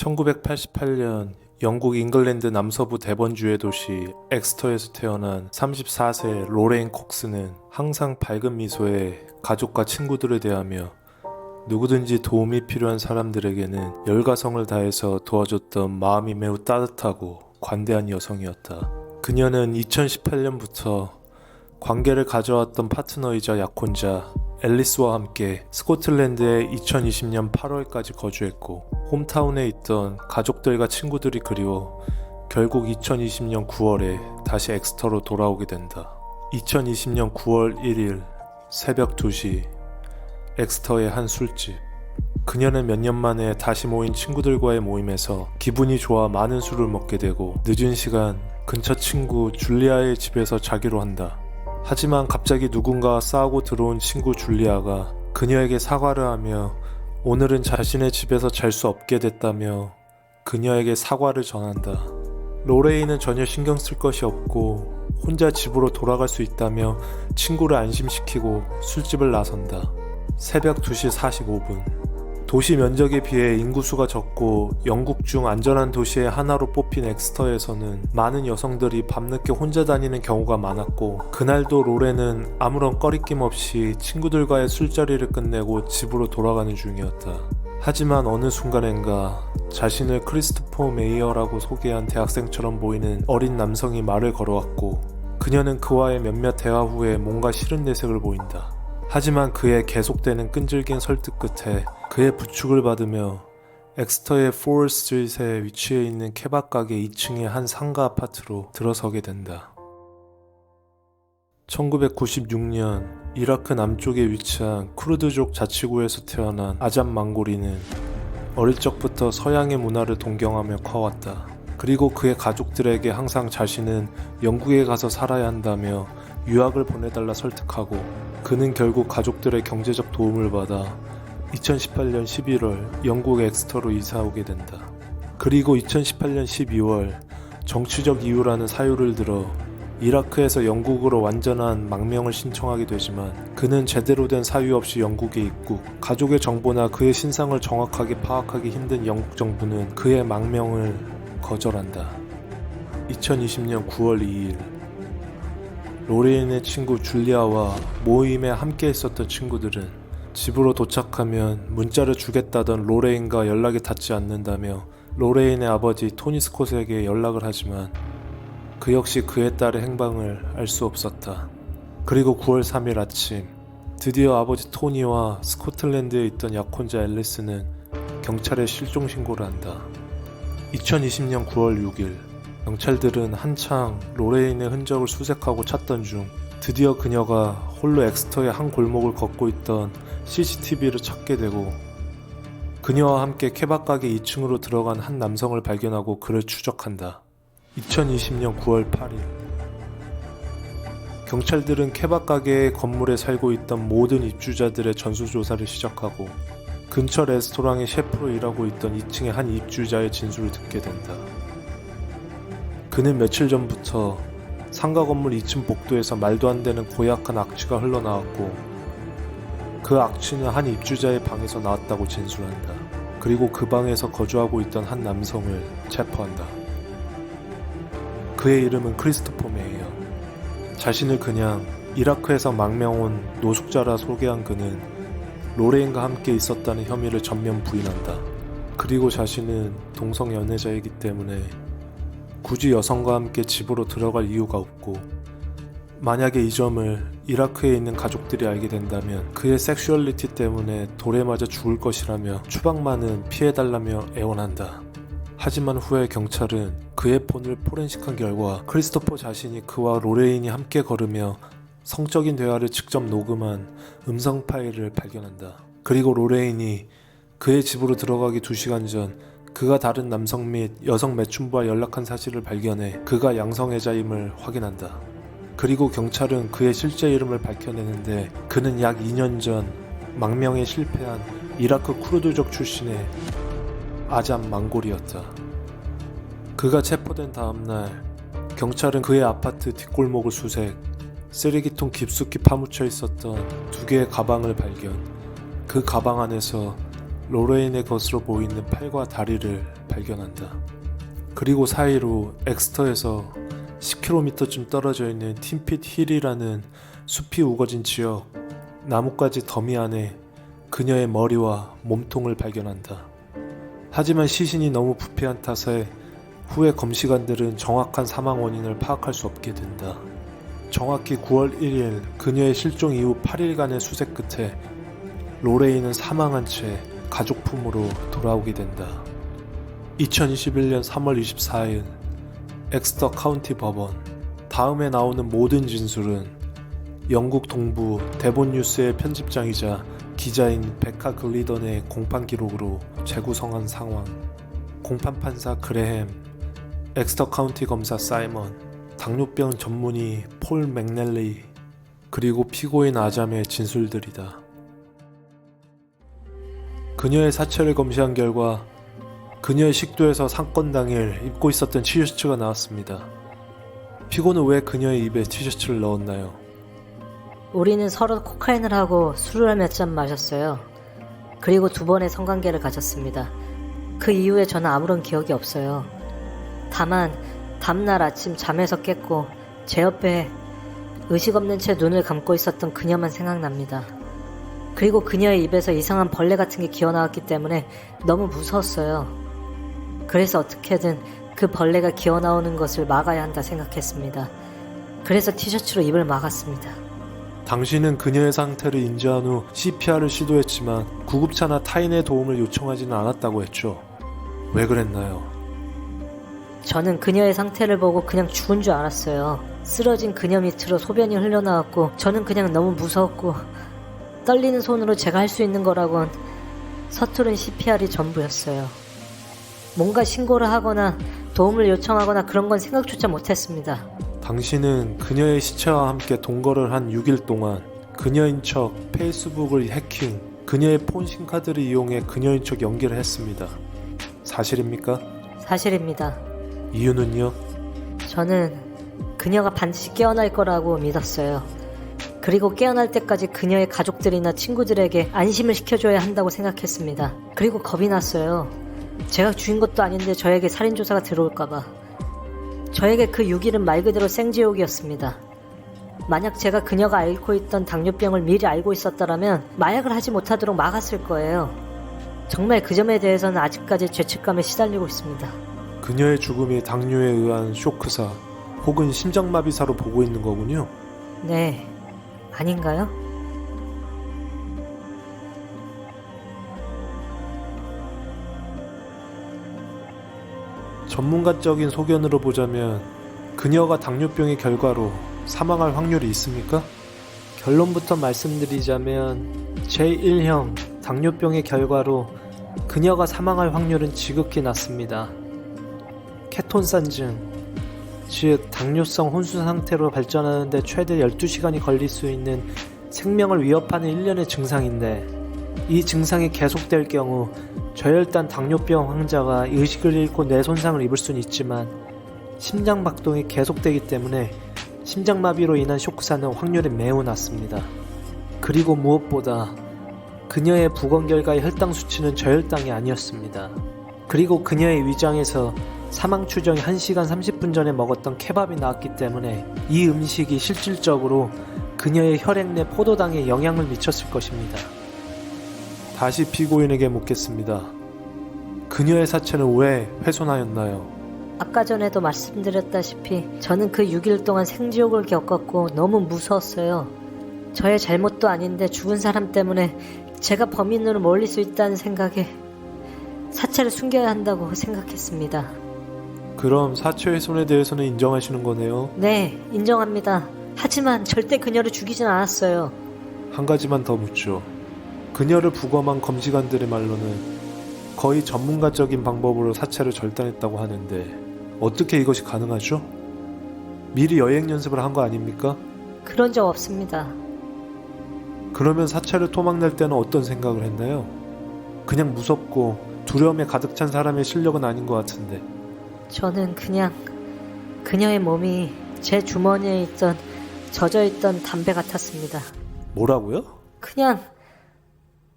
1988년 영국 잉글랜드 남서부 대번주의 도시 엑스터에서 태어난 34세 로레인 콕스는 항상 밝은 미소에 가족과 친구들을 대하며 누구든지 도움이 필요한 사람들에게는 열과성을 다해서 도와줬던 마음이 매우 따뜻하고 관대한 여성이었다. 그녀는 2018년부터 관계를 가져왔던 파트너이자 약혼자 앨리스와 함께 스코틀랜드에 2020년 8월까지 거주했고, 홈타운에 있던 가족들과 친구들이 그리워 결국 2020년 9월에 다시 엑스터로 돌아오게 된다. 2020년 9월 1일 새벽 2시 엑스터의 한 술집. 그녀는 몇 년 만에 다시 모인 친구들과의 모임에서 기분이 좋아 많은 술을 먹게 되고, 늦은 시간 근처 친구 줄리아의 집에서 자기로 한다. 하지만 갑자기 누군가와 싸우고 들어온 친구 줄리아가 그녀에게 사과를 하며 오늘은 자신의 집에서 잘 수 없게 됐다며 그녀에게 사과를 전한다. 로레인은 전혀 신경 쓸 것이 없고 혼자 집으로 돌아갈 수 있다며 친구를 안심시키고 술집을 나선다. 새벽 2시 45분. 도시 면적에 비해 인구수가 적고 영국 중 안전한 도시의 하나로 뽑힌 엑스터에서는 많은 여성들이 밤늦게 혼자 다니는 경우가 많았고, 그날도 로렌은 아무런 꺼리낌 없이 친구들과의 술자리를 끝내고 집으로 돌아가는 중이었다. 하지만 어느 순간엔가 자신을 크리스토퍼 메이어라고 소개한 대학생처럼 보이는 어린 남성이 말을 걸어왔고, 그녀는 그와의 몇몇 대화 후에 뭔가 싫은 내색을 보인다. 하지만 그의 계속되는 끈질긴 설득 끝에 그의 부축을 받으며 엑스터의 포월 스트릿에 위치해 있는 케밥 가게 2층의 한 상가 아파트로 들어서게 된다. 1996년 이라크 남쪽에 위치한 쿠르드족 자치구에서 태어난 아잠 망고리는 어릴 적부터 서양의 문화를 동경하며 커왔다. 그리고 그의 가족들에게 항상 자신은 영국에 가서 살아야 한다며 유학을 보내달라 설득하고, 그는 결국 가족들의 경제적 도움을 받아 2018년 11월 영국 엑스터로 이사오게 된다. 그리고 2018년 12월 정치적 이유라는 사유를 들어 이라크에서 영국으로 완전한 망명을 신청하게 되지만, 그는 제대로 된 사유 없이 영국에 입국, 가족의 정보나 그의 신상을 정확하게 파악하기 힘든 영국 정부는 그의 망명을 거절한다. 2020년 9월 2일 로레인의 친구 줄리아와 모임에 함께 있었던 친구들은 집으로 도착하면 문자를 주겠다던 로레인과 연락이 닿지 않는다며 로레인의 아버지 토니 스콧에게 연락을 하지만 그 역시 그의 딸의 행방을 알 수 없었다. 그리고 9월 3일 아침, 드디어 아버지 토니와 스코틀랜드에 있던 약혼자 앨리스는 경찰에 실종 신고를 한다. 2020년 9월 6일 경찰들은 한창 로레인의 흔적을 수색하고 찾던 중 드디어 그녀가 홀로 엑스터의 한 골목을 걷고 있던 CCTV를 찾게 되고, 그녀와 함께 케밥 가게 2층으로 들어간 한 남성을 발견하고 그를 추적한다. 2020년 9월 8일 경찰들은 케밥 가게의 건물에 살고 있던 모든 입주자들의 전수조사를 시작하고, 근처 레스토랑의 셰프로 일하고 있던 2층의 한 입주자의 진술을 듣게 된다. 그는 며칠 전부터 상가 건물 2층 복도에서 말도 안 되는 고약한 악취가 흘러나왔고, 그 악취는 한 입주자의 방에서 나왔다고 진술한다. 그리고 그 방에서 거주하고 있던 한 남성을 체포한다. 그의 이름은 크리스토퍼 메이어. 자신을 그냥 이라크에서 망명 온 노숙자라 소개한 그는 로레인과 함께 있었다는 혐의를 전면 부인한다. 그리고 자신은 동성 연애자이기 때문에 굳이 여성과 함께 집으로 들어갈 이유가 없고, 만약에 이 점을 이라크에 있는 가족들이 알게 된다면 그의 섹슈얼리티 때문에 돌에 맞아 죽을 것이라며 추방만은 피해달라며 애원한다. 하지만 후에 경찰은 그의 폰을 포렌식한 결과 크리스토퍼 자신이 그와 로레인이 함께 걸으며 성적인 대화를 직접 녹음한 음성 파일을 발견한다. 그리고 로레인이 그의 집으로 들어가기 2시간 전 그가 다른 남성 및 여성 매춘부와 연락한 사실을 발견해 그가 양성애자임을 확인한다. 그리고 경찰은 그의 실제 이름을 밝혀내는데 그는 약 2년 전 망명에 실패한 이라크 쿠르드족 출신의 아잠 망고리였다. 그가 체포된 다음날 경찰은 그의 아파트 뒷골목을 수색, 쓰레기통 깊숙이 파묻혀 있었던 2개의 가방을 발견, 그 가방 안에서 로레인의 것으로 보이는 팔과 다리를 발견한다. 그리고 사이로 엑스터에서 10km쯤 떨어져 있는 팀핏 힐이라는 숲이 우거진 지역 나뭇가지 더미 안에 그녀의 머리와 몸통을 발견한다. 하지만 시신이 너무 부패한 탓에 후에 검시관들은 정확한 사망 원인을 파악할 수 없게 된다. 정확히 9월 1일 그녀의 실종 이후 8일간의 수색 끝에 로레인은 사망한 채 가족 품으로 돌아오게 된다. 2021년 3월 24일 엑스터 카운티 법원. 다음에 나오는 모든 진술은 영국 동부 데본 뉴스의 편집장이자 기자인 베카 글리던의 공판 기록으로 재구성한 상황. 공판 판사 그레햄, 엑스터 카운티 검사 사이먼, 당뇨병 전문의 폴 맥넬리, 그리고 피고인 아잠의 진술들이다. 그녀의 사체를 검시한 결과 그녀의 식도에서 사건 당일 입고 있었던 티셔츠가 나왔습니다. 피고는 왜 그녀의 입에 티셔츠를 넣었나요? 우리는 서로 코카인을 하고 술을 몇 잔 마셨어요. 그리고 2번의 성관계를 가졌습니다. 그 이후에 저는 아무런 기억이 없어요. 다만 다음날 아침 잠에서 깼고 제 옆에 의식 없는 채 눈을 감고 있었던 그녀만 생각납니다. 그리고 그녀의 입에서 이상한 벌레 같은 게 기어나왔기 때문에 너무 무서웠어요. 그래서 어떻게든 그 벌레가 기어나오는 것을 막아야 한다 생각했습니다. 그래서 티셔츠로 입을 막았습니다. 당신은 그녀의 상태를 인지한 후 CPR을 시도했지만 구급차나 타인의 도움을 요청하지는 않았다고 했죠. 왜 그랬나요? 저는 그녀의 상태를 보고 그냥 죽은 줄 알았어요. 쓰러진 그녀 밑으로 소변이 흘러나왔고 저는 그냥 너무 무서웠고 떨리는 손으로 제가 할 수 있는 거라곤 서투른 CPR이 전부였어요. 뭔가 신고를 하거나 도움을 요청하거나 그런 건 생각조차 못했습니다. 당신은 그녀의 시체와 함께 동거를 한 6일 동안 그녀인 척 페이스북을 해킹, 그녀의 폰 심카드를 이용해 그녀인 척 연기를 했습니다. 사실입니까? 사실입니다. 이유는요? 저는 그녀가 반드시 깨어날 거라고 믿었어요. 그리고 깨어날 때까지 그녀의 가족들이나 친구들에게 안심을 시켜줘야 한다고 생각했습니다. 그리고 겁이 났어요. 제가 죽인 것도 아닌데 저에게 살인조사가 들어올까봐. 저에게 그 6일은 말 그대로 생지옥이었습니다. 만약 제가 그녀가 앓고 있던 당뇨병을 미리 알고 있었더라면 마약을 하지 못하도록 막았을 거예요. 정말 그 점에 대해서는 아직까지 죄책감에 시달리고 있습니다. 그녀의 죽음이 당뇨에 의한 쇼크사 혹은 심장마비사로 보고 있는 거군요. 네, 아닌가요? 전문가적인 소견으로 보자면 그녀가 당뇨병의 결과로 사망할 확률이 있습니까? 결론부터 말씀드리자면 제1형 당뇨병의 결과로 그녀가 사망할 확률은 지극히 낮습니다. 케톤산증, 즉 당뇨성 혼수 상태로 발전하는데 최대 12시간이 걸릴 수 있는 생명을 위협하는 일련의 증상인데 이 증상이 계속될 경우 저혈당 당뇨병 환자가 의식을 잃고 뇌 손상을 입을 수는 있지만 심장 박동이 계속되기 때문에 심장마비로 인한 쇼크사는 확률이 매우 낮습니다. 그리고 무엇보다 그녀의 부검 결과의 혈당 수치는 저혈당이 아니었습니다. 그리고 그녀의 위장에서 사망 추정이 1시간 30분 전에 먹었던 케밥이 나왔기 때문에 이 음식이 실질적으로 그녀의 혈액 내 포도당에 영향을 미쳤을 것입니다. 다시 피고인에게 묻겠습니다. 그녀의 사체는 왜 훼손하였나요? 아까 전에도 말씀드렸다시피 저는 그 6일 동안 생지옥을 겪었고 너무 무서웠어요. 저의 잘못도 아닌데 죽은 사람 때문에 제가 범인으로 몰릴 수 있다는 생각에 사체를 숨겨야 한다고 생각했습니다. 그럼 사체 훼손에 대해서는 인정하시는 거네요? 네, 인정합니다. 하지만 절대 그녀를 죽이진 않았어요. 한 가지만 더 묻죠. 그녀를 부검한 검시관들의 말로는 거의 전문가적인 방법으로 사체를 절단했다고 하는데 어떻게 이것이 가능하죠? 미리 여행 연습을 한 거 아닙니까? 그런 적 없습니다. 그러면 사체를 토막낼 때는 어떤 생각을 했나요? 그냥 무섭고 두려움에 가득 찬 사람의 실력은 아닌 것 같은데. 저는 그냥 그녀의 몸이 제 주머니에 있던 젖어있던 담배 같았습니다. 뭐라고요?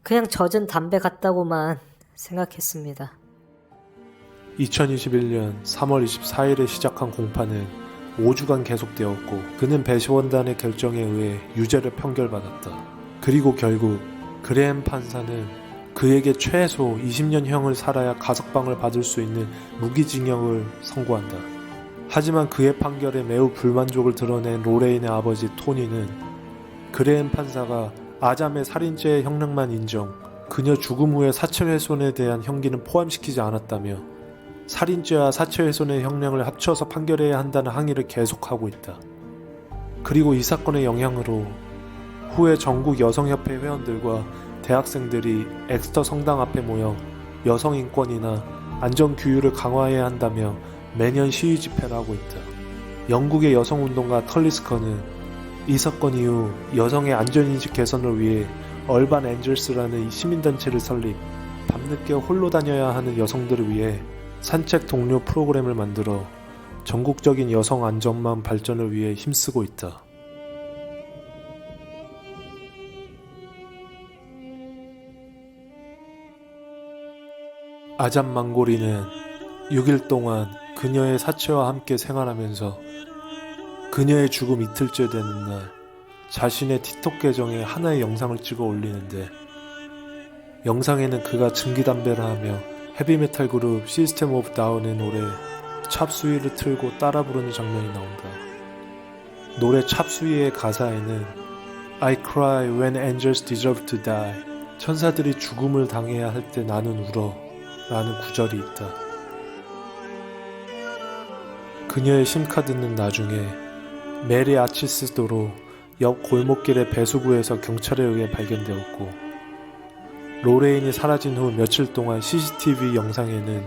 그냥 젖은 담배 같다고만 생각했습니다. 2021년 3월 24일에 시작한 공판은 5주간 계속되었고 그는 배심원단의 결정에 의해 유죄를 판결받았다. 그리고 결국 그레햄 판사는 그에게 최소 20년형을 살아야 가석방을 받을 수 있는 무기징역을 선고한다. 하지만 그의 판결에 매우 불만족을 드러낸 로레인의 아버지 토니는 그레햄 판사가 아잠의 살인죄의 형량만 인정, 그녀 죽음 후의 사체훼손에 대한 형기는 포함시키지 않았다며 살인죄와 사체훼손의 형량을 합쳐서 판결해야 한다는 항의를 계속하고 있다. 그리고 이 사건의 영향으로 후에 전국 여성협회 회원들과 대학생들이 엑스터 성당 앞에 모여 여성 인권이나 안전 규율을 강화해야 한다며 매년 시위 집회를 하고 있다. 영국의 여성운동가 털리스커는 이 사건 이후 여성의 안전인식 개선을 위해 얼반 엔젤스라는 시민단체를 설립, 밤늦게 홀로 다녀야 하는 여성들을 위해 산책 동료 프로그램을 만들어 전국적인 여성 안전망 발전을 위해 힘쓰고 있다. 아잠 망고리는 6일 동안 그녀의 사체와 함께 생활하면서 그녀의 죽음 이틀째 되는 날 자신의 틱톡 계정에 하나의 영상을 찍어 올리는데 영상에는 그가 증기담배를 하며 헤비메탈 그룹 시스템 오브 다운의 노래 찹수이를 틀고 따라 부르는 장면이 나온다. 노래 찹수이의 가사에는 I cry when angels deserve to die, 천사들이 죽음을 당해야 할 때 나는 울어 라는 구절이 있다. 그녀의 심카드는 나중에 메리 아치스 도로 옆 골목길의 배수구에서 경찰에 의해 발견되었고 로레인이 사라진 후 며칠 동안 CCTV 영상에는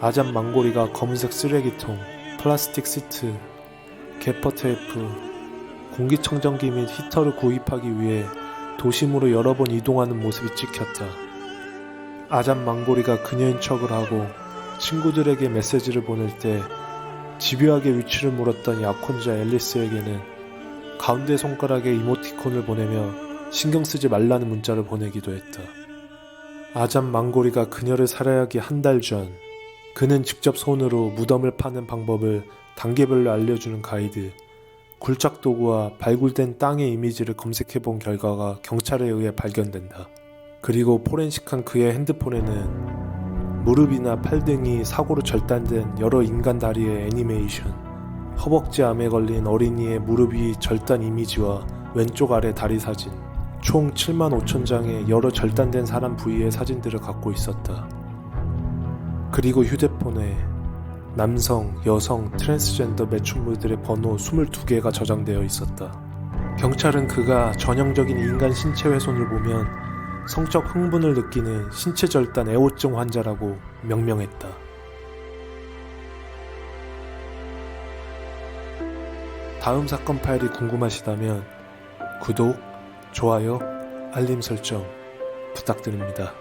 아잠 망고리가 검은색 쓰레기통, 플라스틱 시트, 개퍼 테이프, 공기청정기 및 히터를 구입하기 위해 도심으로 여러 번 이동하는 모습이 찍혔다. 아잠 망고리가 그녀인 척을 하고 친구들에게 메시지를 보낼 때 집요하게 위치를 물었던 약혼자 앨리스에게는 가운데 손가락에 이모티콘을 보내며 신경 쓰지 말라는 문자를 보내기도 했다. 아잠 망고리가 그녀를 살해하기 한 달 전, 그는 직접 손으로 무덤을 파는 방법을 단계별로 알려주는 가이드, 굴착 도구와 발굴된 땅의 이미지를 검색해본 결과가 경찰에 의해 발견된다. 그리고 포렌식한 그의 핸드폰에는 무릎이나 팔 등이 사고로 절단된 여러 인간 다리의 애니메이션, 허벅지암에 걸린 어린이의 무릎이 절단 이미지와 왼쪽 아래 다리 사진, 총 75,000장의 여러 절단된 사람 부위의 사진들을 갖고 있었다. 그리고 휴대폰에 남성, 여성, 트랜스젠더 매춘물들의 번호 22개가 저장되어 있었다. 경찰은 그가 전형적인 인간 신체 훼손을 보면 성적 흥분을 느끼는 신체 절단 애호증 환자라고 명명했다. 다음 사건 파일이 궁금하시다면 구독, 좋아요, 알림 설정 부탁드립니다.